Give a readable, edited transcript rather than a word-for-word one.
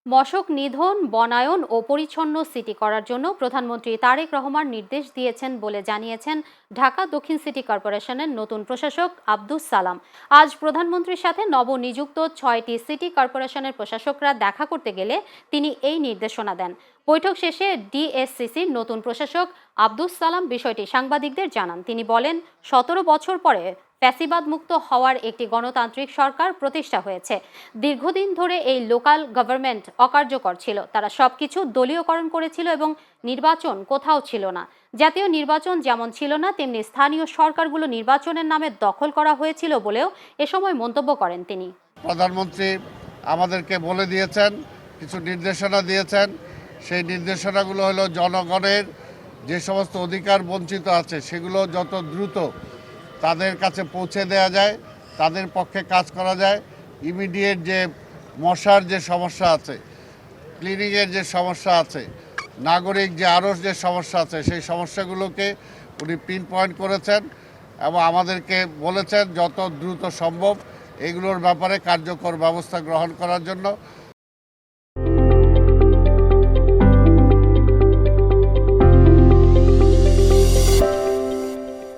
মশক নিধন, বনায়ন ও পরিচ্ছন্ন সিটি করার জন্য প্রধানমন্ত্রী তারেক রহমান নির্দেশ দিয়েছেন বলে জানিয়েছেন ঢাকা দক্ষিণ সিটি কর্পোরেশনের নতুন প্রশাসক আব্দুস সালাম। আজ প্রধানমন্ত্রীর সাথে নবনিযুক্ত 6টি সিটি কর্পোরেশনের প্রশাসকরা দেখা করতে গেলে তিনি এই নির্দেশনা দেন। বৈঠক শেষে ডিএসসিসির নতুন প্রশাসক আব্দুস সালাম বিষয়টি সাংবাদিকদের জানান। তিনি বলেন, 17 বছর পরে ফ্যাসিবাদ মুক্ত হওয়ার একটি গণতান্ত্রিক সরকার প্রতিষ্ঠা হয়েছে। দীর্ঘদিন ধরে এই লোকাল গভর্নমেন্ট অকার্যকর ছিল, তারা সবকিছু দলীয়করণ করেছিল এবং নির্বাচন কোথাও ছিল না। জাতীয় নির্বাচন যেমন ছিল না, তেমনি স্থানীয় সরকারগুলো নির্বাচনের নামে দখল করা হয়েছিল বলেও এ সময় মন্তব্য করেন তিনি। প্রধানমন্ত্রী আমাদেরকে বলে দিয়েছেন, কিছু নির্দেশনা দিয়েছেন। সেই নির্দেশনাগুলো হলো জনগণের যে সমস্ত অধিকার বঞ্চিত আছে সেগুলো যত দ্রুত তাদের কাছে পৌঁছে দেওয়া যায়, তাদের পক্ষে কাজ করা যায়। ইমিডিয়েট যে মশার যে সমস্যা আছে, ক্লিনিংয়ের যে সমস্যা আছে, নাগরিক যে আরও যে সমস্যা আছে, সেই সমস্যাগুলোকে উনি পিন পয়েন্ট করেছেন এবং আমাদেরকে বলেছেন যত দ্রুত সম্ভব এগুলোর ব্যাপারে কার্যকর ব্যবস্থা গ্রহণ করার জন্য।